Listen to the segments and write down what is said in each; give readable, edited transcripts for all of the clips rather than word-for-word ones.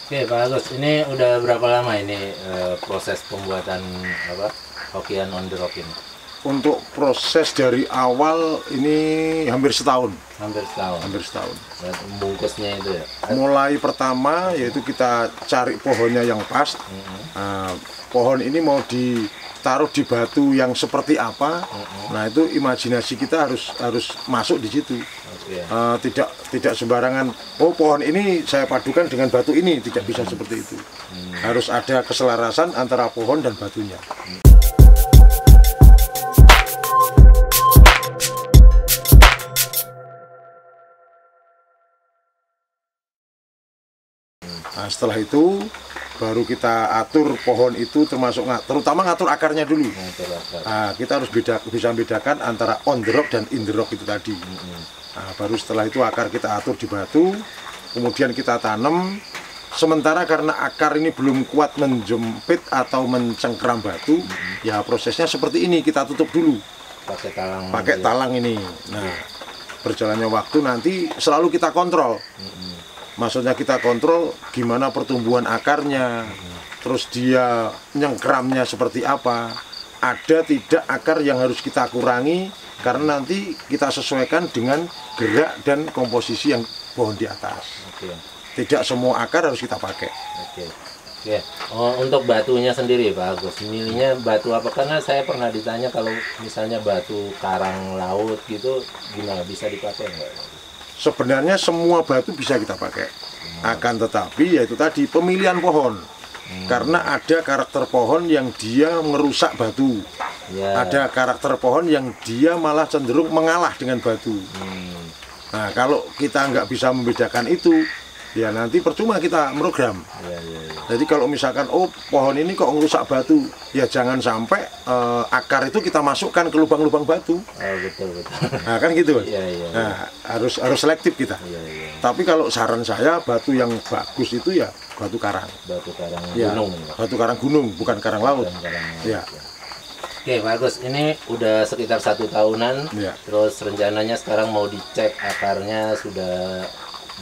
Oke Pak Agus, ini udah berapa lama ini proses pembuatan hokian on the rock ini? Untuk proses dari awal ini hampir setahun. Hampir setahun. Hampir setahun. Membungkusnya itu ya? Mulai pertama yaitu kita cari pohonnya yang pas. Pohon ini mau ditaruh di batu yang seperti apa. Nah itu imajinasi kita harus masuk di situ. Tidak sembarangan. Oh pohon ini saya padukan dengan batu ini, tidak bisa seperti itu. Harus ada keselarasan antara pohon dan batunya. Nah, setelah itu baru kita atur pohon itu terutama ngatur akarnya dulu. Nah, kita harus bisa bedakan antara on the rock dan in the rock itu tadi. Nah, baru setelah itu akar kita atur di batu, kemudian kita tanam. Sementara karena akar ini belum kuat menjepit atau mencengkeram batu, ya prosesnya seperti ini, kita tutup dulu. Pakai talang ini. Nah, berjalannya waktu nanti selalu kita kontrol. Maksudnya kita kontrol gimana pertumbuhan akarnya, terus dia nyengkeramnya seperti apa, ada tidak akar yang harus kita kurangi, karena nanti kita sesuaikan dengan gerak dan komposisi yang pohon di atas. Tidak semua akar harus kita pakai. Oh, untuk batunya sendiri Pak Agus, milihnya batu apa? Karena saya pernah ditanya kalau misalnya batu karang laut gitu, gimana bisa dipakai nggak? Sebenarnya semua batu bisa kita pakai, akan tetapi yaitu tadi pemilihan pohon. Karena ada karakter pohon yang dia merusak batu, ada karakter pohon yang dia malah cenderung mengalah dengan batu. Nah kalau kita nggak bisa membedakan itu, ya nanti percuma kita program. Jadi kalau misalkan oh pohon ini kok merusak batu, ya jangan sampai akar itu kita masukkan ke lubang-lubang batu. Betul. Nah kan gitu. Nah harus selektif kita. Tapi kalau saran saya batu yang bagus itu ya batu karang. Batu karang gunung. Batu karang gunung, bukan karang laut. Oke Pak Agus, ini udah sekitar 1 tahunan. Terus rencananya sekarang mau dicek akarnya sudah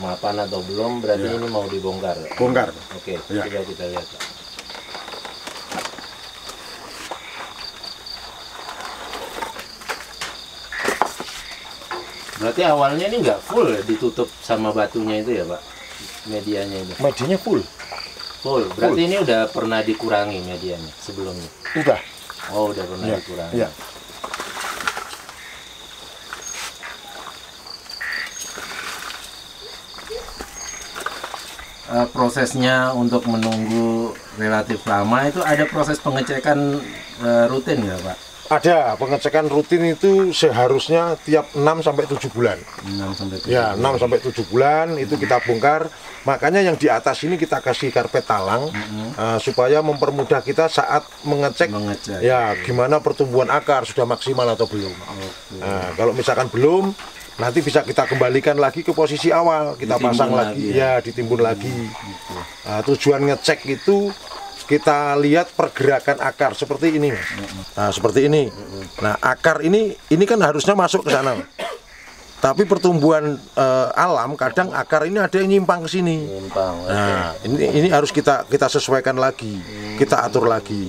mapan atau belum, berarti ini mau dibongkar. Bongkar. Oke, coba kita lihat Pak. Berarti awalnya ini nggak full ya, ditutup sama batunya itu ya Pak, medianya itu? Medianya full. Full, berarti ini udah pernah dikurangi medianya sebelumnya? Udah. Oh udah pernah dikurangi. Prosesnya untuk menunggu relatif lama itu ada proses pengecekan rutin nggak Pak? Ada pengecekan rutin itu seharusnya tiap 6-7 bulan. 6-7 ya, 6-7 bulan itu kita bongkar. Makanya yang di atas ini kita kasih karpet talang supaya mempermudah kita saat mengecek ya gimana pertumbuhan akar sudah maksimal atau belum. Nah, kalau misalkan belum, nanti bisa kita kembalikan lagi ke posisi awal, kita pasang lagi ya, ditimbun lagi. Nah, tujuan ngecek itu kita lihat pergerakan akar seperti ini. Nah, seperti ini. Nah, akar ini kan harusnya masuk ke sana. Tapi pertumbuhan alam kadang akar ini ada yang nyimpang ke sini. Nah, ini harus kita sesuaikan lagi, kita atur lagi.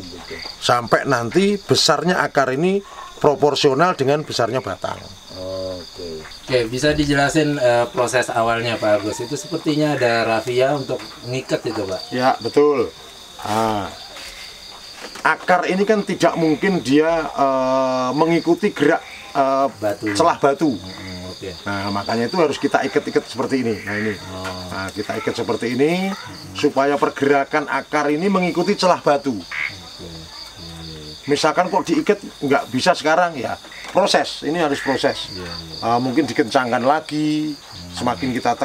Sampai nanti besarnya akar ini proporsional dengan besarnya batang. Oke, bisa dijelasin proses awalnya Pak Agus? Itu sepertinya ada rafia untuk ngikat itu Pak? Ya, betul. Nah, akar ini kan tidak mungkin dia mengikuti gerak celah batu. Nah, makanya itu harus kita ikat-ikat seperti ini. Nah, ini. Nah, kita ikat seperti ini supaya pergerakan akar ini mengikuti celah batu. Misalkan kok diikat nggak bisa sekarang ya proses, ini harus proses. Mungkin dikencangkan lagi, semakin kita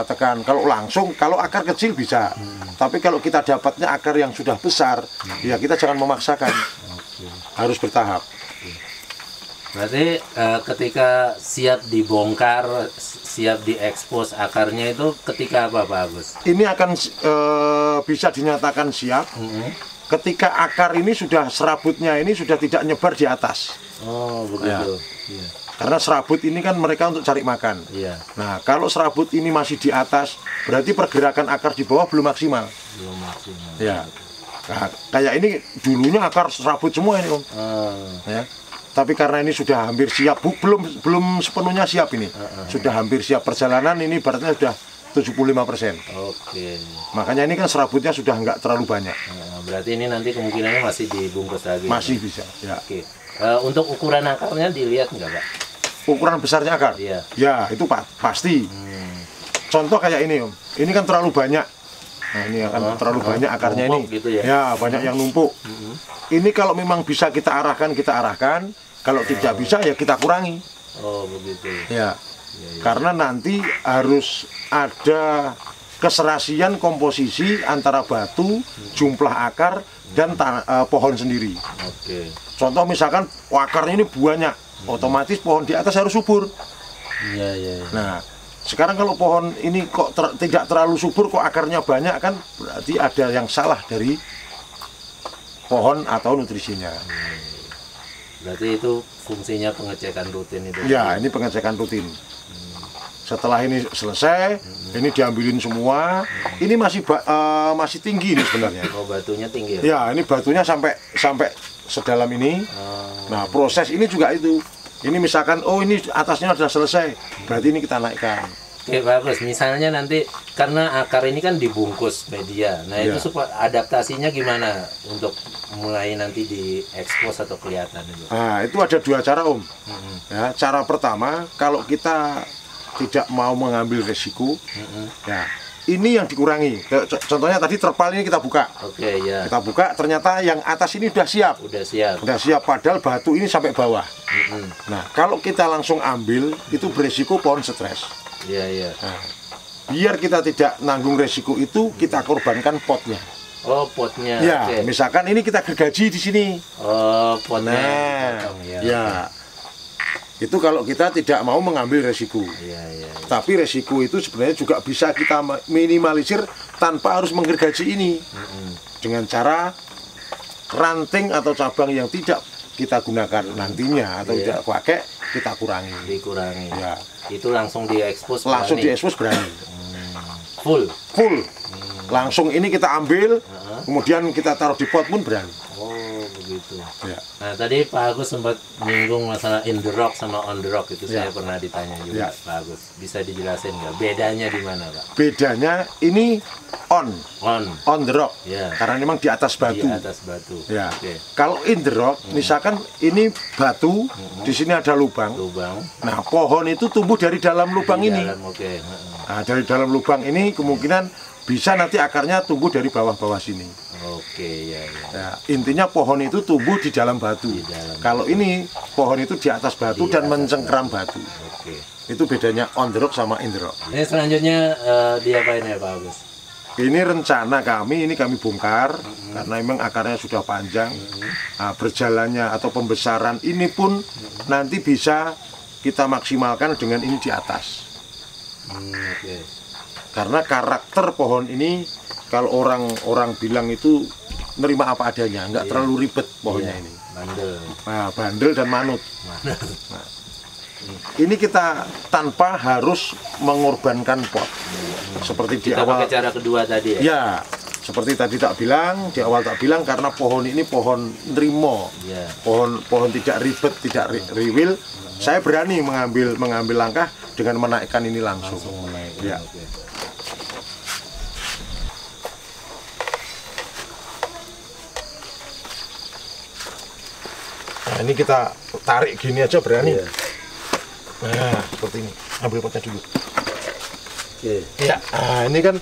tekan. Kalau langsung, kalau akar kecil bisa. Tapi kalau kita dapatnya akar yang sudah besar, ya kita jangan memaksakan. Harus bertahap. Berarti ketika siap dibongkar, siap diekspos akarnya itu ketika apa Pak Agus? Ini akan bisa dinyatakan siap ketika akar ini sudah serabutnya ini sudah tidak nyebar di atas. Oh begitu. Karena serabut ini kan mereka untuk cari makan. Iya. Nah, kalau serabut ini masih di atas, berarti pergerakan akar di bawah belum maksimal. Belum maksimal. Ya. Nah, kayak ini dulunya akar serabut semua ini, Om. Ya. Tapi karena ini sudah hampir siap, belum sepenuhnya siap ini. Sudah hampir siap perjalanan, ini berarti sudah 75%. Oke. Makanya ini kan serabutnya sudah nggak terlalu banyak. Berarti ini nanti kemungkinannya masih dibungkus lagi. Masih bisa. Ya. Oke. Untuk ukuran akarnya dilihat nggak, Pak? Ukuran besarnya akar? Iya. Ya, itu pasti. Contoh kayak ini, Om. Ini kan terlalu banyak. Nah, ini akan terlalu banyak akarnya ini. Gitu ya? Ya, banyak yang numpuk. Ini kalau memang bisa kita arahkan, kita arahkan. Kalau tidak bisa, ya kita kurangi. Oh, begitu. Ya. Karena nanti harus ada keserasian komposisi antara batu, jumlah akar, dan pohon sendiri. Oke. Contoh misalkan akarnya ini banyak, otomatis pohon di atas harus subur. Iya, iya. Nah, sekarang kalau pohon ini kok tidak terlalu subur, kok akarnya banyak, kan berarti ada yang salah dari pohon atau nutrisinya. Berarti itu fungsinya pengecekan rutin itu? Ya, ini pengecekan rutin. Setelah ini selesai, ini diambilin semua. Ini masih tinggi ini sebenarnya. Oh, batunya tinggi? Ya, ini batunya sampai sedalam ini. Nah, proses ini juga itu. Ini misalkan, oh ini atasnya sudah selesai, berarti ini kita naikkan. Oke, bagus. Misalnya nanti karena akar ini kan dibungkus media. Nah, itu supaya adaptasinya gimana untuk mulai nanti diekspos atau kelihatan itu? Nah, itu ada dua cara, Om. Ya, cara pertama, kalau kita tidak mau mengambil resiko, ya ini yang dikurangi. Contohnya tadi terpal ini kita buka. Oke, ya. Kita buka, ternyata yang atas ini udah siap. Udah siap. Udah siap, padahal batu ini sampai bawah. Nah, kalau kita langsung ambil, itu beresiko pohon stres. Iya, iya. Nah, biar kita tidak nanggung resiko itu, kita korbankan potnya. Oh, potnya. Ya, okay. Misalkan ini kita gergaji di sini. Oh, potnya. Nah, ya. Itu kalau kita tidak mau mengambil resiko. Iya. Tapi resiko itu sebenarnya juga bisa kita minimalisir tanpa harus menggergaji ini. Dengan cara ranting atau cabang yang tidak kita gunakan nantinya atau tidak pakai, kita kurangi. Dikurangi. Ya. Itu langsung diekspos. Langsung diekspos berani. Full. Langsung ini kita ambil, kemudian kita taruh di pot pun berani. Oh, begitu. Ya. Nah, tadi Pak Agus sempat menyinggung masalah in the rock sama on the rock, itu saya pernah ditanya juga, Pak Agus. Bisa dijelasin nggak? Bedanya di mana, Pak? Bedanya ini on the rock. Ya. Karena memang di atas batu. Di atas batu. Ya. Okay. Kalau in the rock, misalkan ini batu, di sini ada lubang. Nah, pohon itu tumbuh dari dalam lubang ini. Nah, dari dalam lubang ini kemungkinan bisa nanti akarnya tumbuh dari bawah-bawah sini. Oke, ya. Intinya pohon itu tumbuh di dalam batu. Kalau ini pohon itu di atas batu dan mencengkeram batu. Oke. Itu bedanya on the rock sama in the rock. Ini selanjutnya diapain ya, Pak Agus? Ini rencana kami bongkar karena memang akarnya sudah panjang. Nah, berjalannya atau pembesaran ini pun nanti bisa kita maksimalkan dengan ini di atas. Oke. Karena karakter pohon ini, kalau orang bilang itu nerima apa adanya, nggak terlalu ribet pohonnya ini. Bandel. Nah, bandel dan manut. Nah, ini kita tanpa harus mengorbankan pot. Seperti di awal. Pakai cara kedua tadi ya? Ya, seperti tadi di awal tak bilang, karena pohon ini pohon nrimo. Pohon tidak ribet, tidak riwil. Saya berani mengambil langkah dengan menaikkan ini langsung. Ya. Nah, ini kita tarik gini aja berani. Nah, seperti ini. Ambil potnya dulu. Ya, nah, ini kan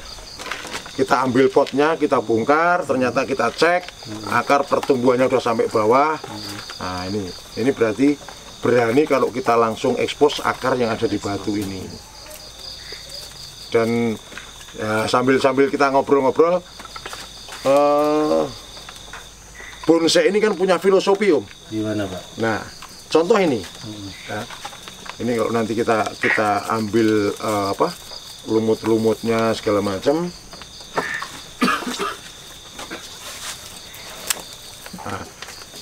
kita ambil potnya, kita bongkar, ternyata kita cek akar pertumbuhannya udah sampai bawah. Nah, ini berarti berani kalau kita langsung ekspos akar yang ada di batu ini. Dan ya, sambil kita ngobrol-ngobrol, bonsai ini kan punya filosofi, Om. Gimana, Pak? Nah, contoh ini. Ya, ini kalau nanti kita ambil lumut-lumutnya segala macam. Nah,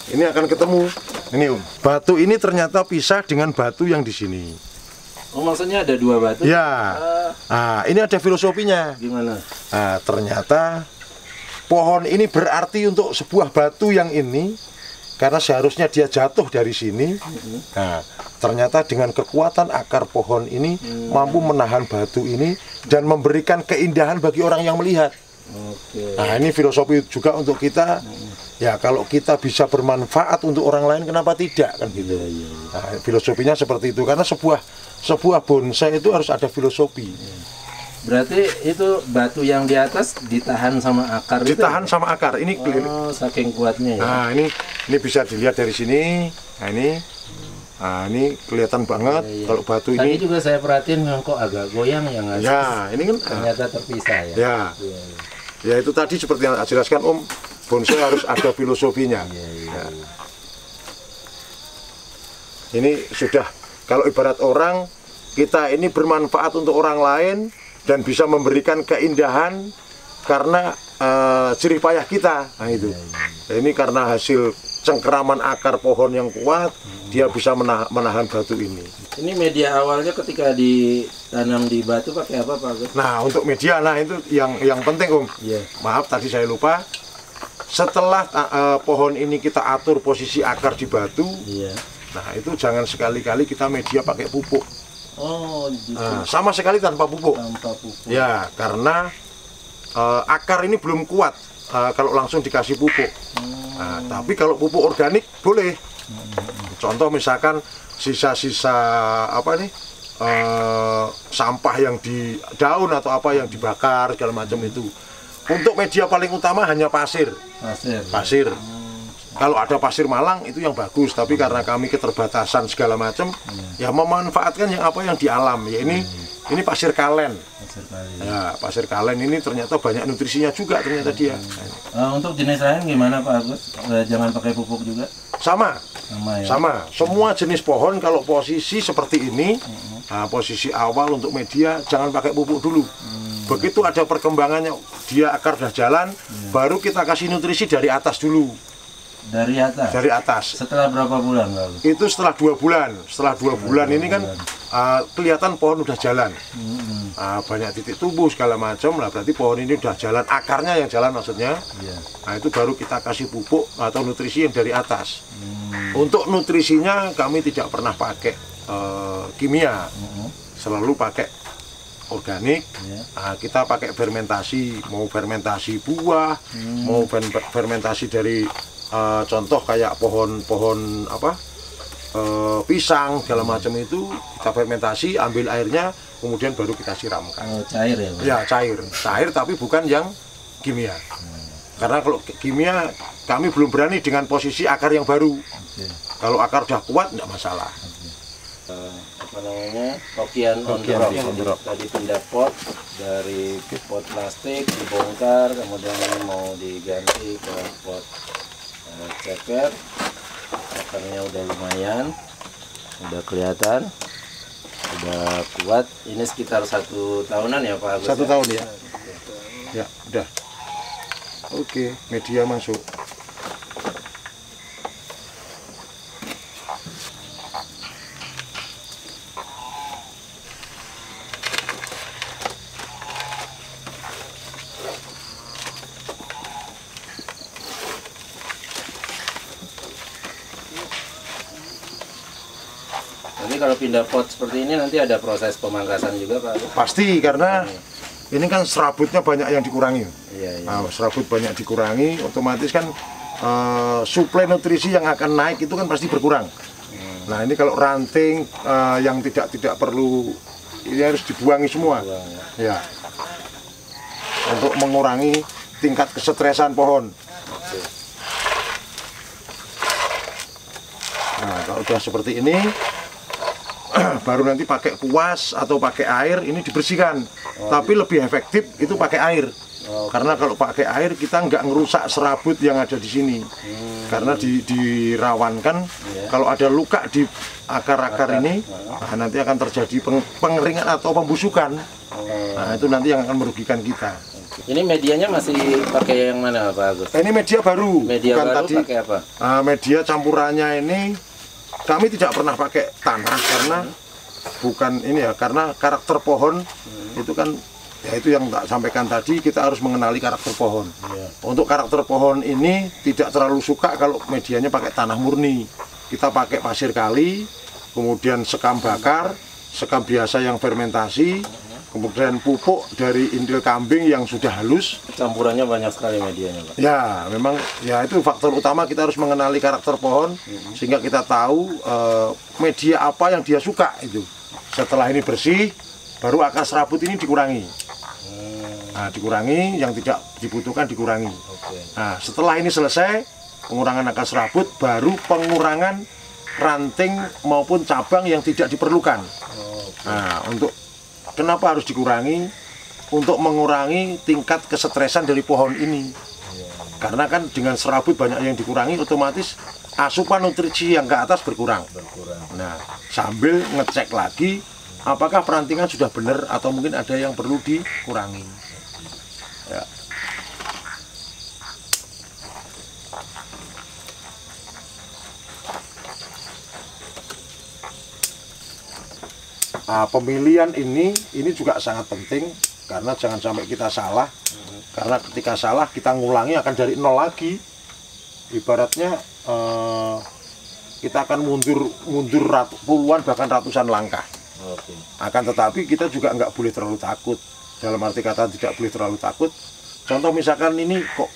ini akan ketemu Ini batu ini ternyata pisah dengan batu yang di sini. Oh, maksudnya ada dua batu? Ya. Nah, ini ada filosofinya. Gimana? Nah, ternyata pohon ini berarti untuk sebuah batu yang ini, karena seharusnya dia jatuh dari sini. Nah, ternyata dengan kekuatan akar pohon ini mampu menahan batu ini dan memberikan keindahan bagi orang yang melihat. Nah, ini filosofi juga untuk kita. Ya, kalau kita bisa bermanfaat untuk orang lain, kenapa tidak, kan gitu. Nah, filosofinya seperti itu, karena sebuah bonsai itu harus ada filosofi. Berarti itu batu yang di atas ditahan sama akar? Ditahan itu? Sama akar. Ini saking kuatnya ya. Nah, ini bisa dilihat dari sini. Nah, ini kelihatan banget. Kalau batu Tadi ini juga saya perhatiin kok agak goyang ya, nggak? Ya, ini kan ternyata terpisah ya. Ya. Ya, itu tadi seperti yang saya jelaskan, Om, bonsai harus ada filosofinya. Ya. Ini sudah, kalau ibarat orang, kita ini bermanfaat untuk orang lain dan bisa memberikan keindahan karena jerih payah kita. Nah, itu. Ini karena hasil cengkeraman akar pohon yang kuat, dia bisa menahan batu ini. Ini media awalnya ketika ditanam di batu pakai apa, Pak Agus? Nah, untuk media, nah itu yang penting, Om. Maaf, tadi saya lupa. Setelah pohon ini kita atur posisi akar di batu, nah itu jangan sekali-kali kita media pakai pupuk. Oh, gitu. Nah, sama sekali tanpa pupuk. Tanpa pupuk. Ya, karena akar ini belum kuat kalau langsung dikasih pupuk. Nah, tapi kalau pupuk organik boleh. Contoh misalkan sisa-sisa apa nih, sampah yang di daun atau apa yang dibakar segala macam itu. Untuk media paling utama hanya pasir. Pasir. Kalau ada pasir malang itu yang bagus, tapi karena kami keterbatasan segala macam, ya memanfaatkan yang apa yang di alam. Ya ini pasir kalen. Ya, pasir kalen ini ternyata banyak nutrisinya juga ternyata dia. Untuk jenis lain gimana, Pak Agus? Jangan pakai pupuk juga? Sama. Ya? Sama. Semua jenis pohon kalau posisi seperti ini, nah, posisi awal untuk media jangan pakai pupuk dulu. Begitu ada perkembangannya, dia akar dah jalan, baru kita kasih nutrisi dari atas dulu. Dari atas? Dari atas. Setelah berapa bulan, Pak? Itu setelah 2 bulan. Setelah 2 bulan ini kan kelihatan pohon udah jalan. Banyak titik tumbuh segala macam lah, berarti pohon ini udah jalan, akarnya yang jalan maksudnya. Nah, itu baru kita kasih pupuk atau nutrisi yang dari atas. Untuk nutrisinya kami tidak pernah pakai kimia, selalu pakai organik. Kita pakai fermentasi, mau fermentasi buah, mau fermentasi dari contoh kayak pohon-pohon apa, pisang segala macam itu kita fermentasi, ambil airnya, kemudian baru kita siramkan. Cair ya, Pak? Ya, cair tapi bukan yang kimia. Karena kalau kimia kami belum berani dengan posisi akar yang baru. Kalau akar udah kuat nggak masalah. Apa namanya, kokian on the rock. Tadi pindah pot dari pot plastik dibongkar, kemudian mau diganti ke pot ceker. Akarnya udah lumayan, udah kelihatan, udah kuat. Ini sekitar 1 tahunan ya, Pak Agus? 1 tahun ya. Ya, udah. Oke, media masuk. Nanti kalau pindah pot seperti ini nanti ada proses pemangkasan juga, Pak? Pasti, karena ini kan serabutnya banyak yang dikurangi. Nah, serabut banyak dikurangi, otomatis kan suplai nutrisi yang akan naik itu kan pasti berkurang. Nah, ini kalau ranting yang tidak perlu, ini harus dibuangi semua. Ya, untuk mengurangi tingkat kesetresan pohon. Nah, kalau udah seperti ini, baru nanti pakai kuas atau pakai air ini dibersihkan. Tapi lebih efektif itu pakai air. Karena kalau pakai air kita nggak ngerusak serabut yang ada di sini. Karena dirawankan kalau ada luka di akar-akar ini, nah, nanti akan terjadi pengeringan atau pembusukan. Nah, itu nanti yang akan merugikan kita. Ini medianya masih pakai yang mana Pak Agus? Ini media baru. Media bukan baru tadi. pakai apa? Media campurannya ini kami tidak pernah pakai tanah karena bukan ini ya, karena karakter pohon itu kan ya itu yang tak sampaikan tadi, kita harus mengenali karakter pohon. Untuk karakter pohon ini tidak terlalu suka kalau medianya pakai tanah murni. Kita pakai pasir kali, kemudian sekam bakar, sekam biasa yang fermentasi, kemudian pupuk dari indil kambing yang sudah halus. Campurannya banyak sekali medianya Pak. Ya, memang ya itu faktor utama, kita harus mengenali karakter pohon sehingga kita tahu media apa yang dia suka itu. Setelah ini bersih, baru akar serabut ini dikurangi. Nah, dikurangi, yang tidak dibutuhkan dikurangi. Nah, setelah ini selesai, pengurangan akar serabut, baru pengurangan ranting maupun cabang yang tidak diperlukan. Nah, untuk kenapa harus dikurangi? Untuk mengurangi tingkat kesetresan dari pohon ini. Karena kan dengan serabut banyak yang dikurangi, otomatis asupan nutrisi yang ke atas berkurang. Nah, sambil ngecek lagi apakah perantingan sudah benar atau mungkin ada yang perlu dikurangi. Ya. Nah, pemilihan ini juga sangat penting karena jangan sampai kita salah. Karena ketika salah kita ngulangi akan dari nol lagi. Ibaratnya kita akan mundur puluhan bahkan ratusan langkah. Akan tetapi kita juga nggak boleh terlalu takut. Dalam arti kata tidak boleh terlalu takut. Contoh misalkan ini kok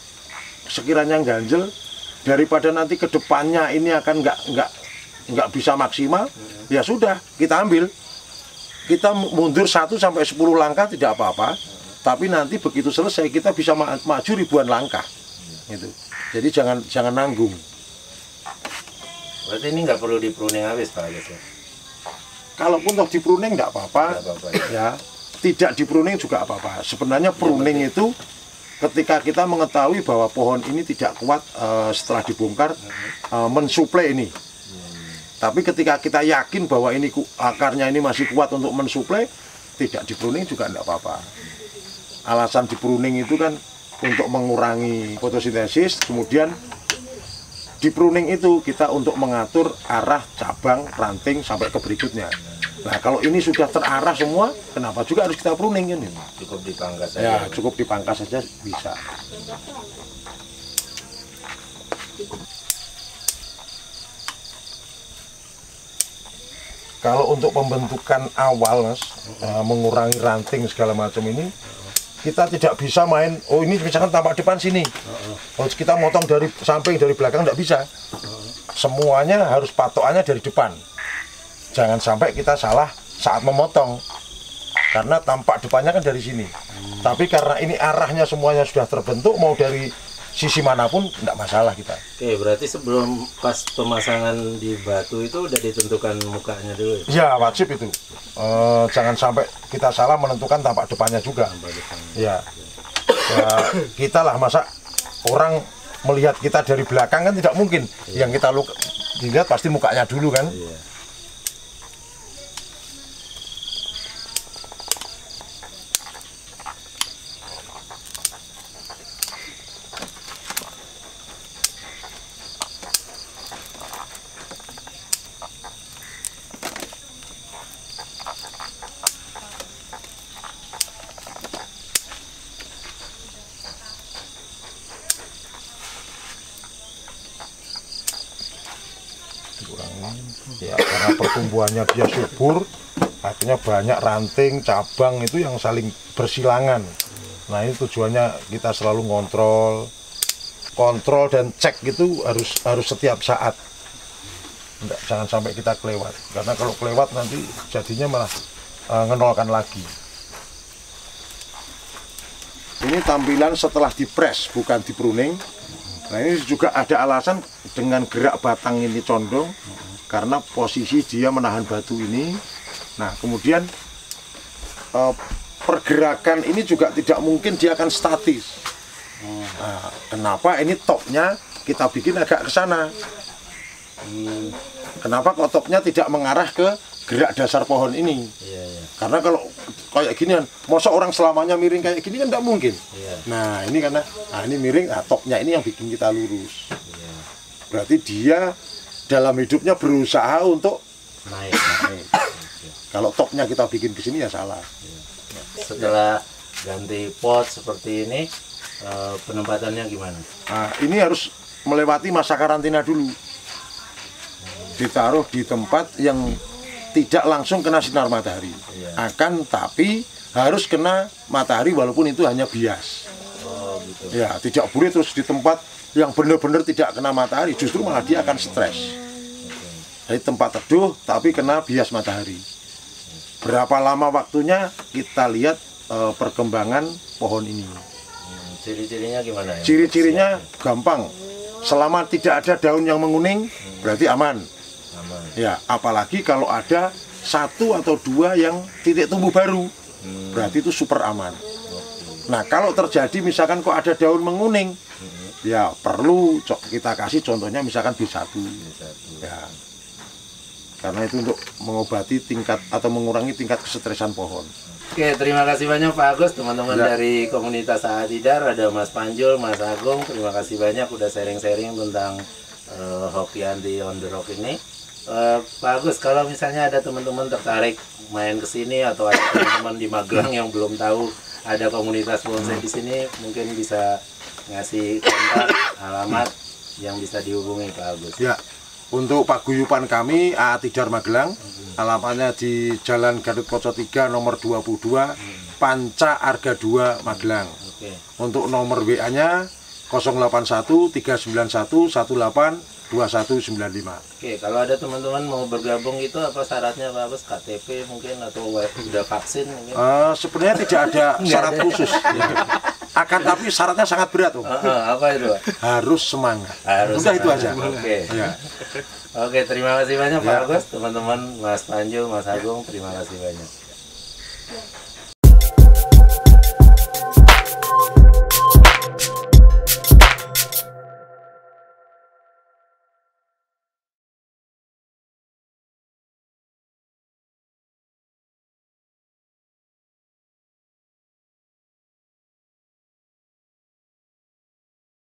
sekiranya ganjel, daripada nanti ke depannya ini akan nggak bisa maksimal, ya sudah kita ambil. Kita mundur 1 sampai 10 langkah tidak apa-apa, tapi nanti begitu selesai kita bisa maju ribuan langkah. Gitu. Jadi jangan nanggung. Berarti ini nggak perlu di pruning habis Pak Agus ya? Kalaupun toh di pruning nggak apa-apa, ya. Tidak di pruning juga apa-apa. Sebenarnya pruning itu ketika kita mengetahui bahwa pohon ini tidak kuat setelah dibongkar mensuplai ini. Tapi ketika kita yakin bahwa ini akarnya ini masih kuat untuk mensuplai, tidak di pruning juga tidak apa-apa. Alasan di pruning itu kan untuk mengurangi fotosintesis, kemudian di pruning itu kita untuk mengatur arah cabang, ranting sampai ke berikutnya. Nah, kalau ini sudah terarah semua, kenapa juga harus kita pruning ini? Cukup dipangkas saja. Ya, cukup dipangkas saja bisa. Kalau untuk pembentukan awal, Mas, mengurangi ranting segala macam ini, kita tidak bisa main, oh ini misalkan tampak depan sini. Oh, kita motong dari samping, dari belakang, tidak bisa. Semuanya harus patokannya dari depan. Jangan sampai kita salah saat memotong, karena tampak depannya kan dari sini. Tapi karena ini arahnya semuanya sudah terbentuk, mau dari sisi manapun tidak masalah kita. Oke, berarti sebelum pas pemasangan di batu itu udah ditentukan mukanya dulu? Ya, wajib itu. Jangan sampai kita salah menentukan tampak depannya juga. Ya, kita lah, masa orang melihat kita dari belakang kan tidak mungkin. Yang kita lihat pasti mukanya dulu kan. Ya, karena pertumbuhannya dia subur, akhirnya banyak ranting, cabang itu yang saling bersilangan. Nah, ini tujuannya kita selalu kontrol dan cek itu harus setiap saat. Jangan sampai kita kelewat, karena kalau kelewat nanti jadinya malah ngenolkan lagi. Ini tampilan setelah dipres, bukan di pruning. Nah, ini juga ada alasan dengan gerak batang ini condong, karena posisi dia menahan batu ini. Nah, kemudian pergerakan ini juga tidak mungkin dia akan statis. Nah, kenapa ini topnya kita bikin agak ke sana? Kenapa kok topnya tidak mengarah ke gerak dasar pohon ini? Karena kayak ginian. Masa orang selamanya miring kayak gini kan tidak mungkin. Iya. Nah ini karena ini miring, topnya ini yang bikin kita lurus. Iya. Berarti dia dalam hidupnya berusaha untuk Naik. naik. Kalau topnya kita bikin ke sini ya salah. Setelah ganti pot seperti ini, penempatannya gimana? Nah, ini harus melewati masa karantina dulu. Ditaruh di tempat yang tidak langsung kena sinar matahari. Iya. Tapi harus kena matahari walaupun itu hanya bias. Oh, gitu. Ya, tidak boleh terus di tempat yang benar-benar tidak kena matahari, justru malah dia akan stres. Jadi tempat teduh tapi kena bias matahari. Berapa lama waktunya kita lihat perkembangan pohon ini. Ciri-cirinya gimana ya? Ciri-cirinya gampang. Selama tidak ada daun yang menguning, berarti aman. Aman. Ya, apalagi kalau ada 1 atau 2 yang titik tumbuh baru, berarti itu super aman. Nah, kalau terjadi misalkan kok ada daun menguning, ya perlu kita kasih contohnya misalkan B1. Ya. Karena itu untuk mengobati tingkat atau mengurangi tingkat kesetresan pohon. Oke, terima kasih banyak Pak Agus, teman-teman Ya. dari komunitas Ahadidar, ada Mas Panjul, Mas Agung, terima kasih banyak udah sharing-sharing tentang Hoki on the Rock ini. Pak Agus, kalau misalnya ada teman-teman tertarik main ke sini atau ada teman-teman di Magelang yang belum tahu ada komunitas bonsai di sini, mungkin bisa ngasih kontak, alamat yang bisa dihubungi Pak Agus. Ya. Untuk paguyuban kami Ahadidar Magelang, alamatnya di Jalan Gatotkaca 3 nomor 22, Panca Arga 2 Magelang. Oke. Untuk nomor WA-nya 081 391 18 2195. Oke, kalau ada teman-teman mau bergabung itu apa syaratnya Pak Agus? KTP mungkin atau udah vaksin mungkin? Sebenarnya tidak ada syarat khusus. Ya. Tapi syaratnya sangat berat, Om. Apa itu Pak? Harus semangat. Harus Udah itu aja. Oke. Ya. Oke, terima kasih banyak Pak Ya. Agus, teman-teman, Mas Panju, Mas Agung, terima kasih banyak.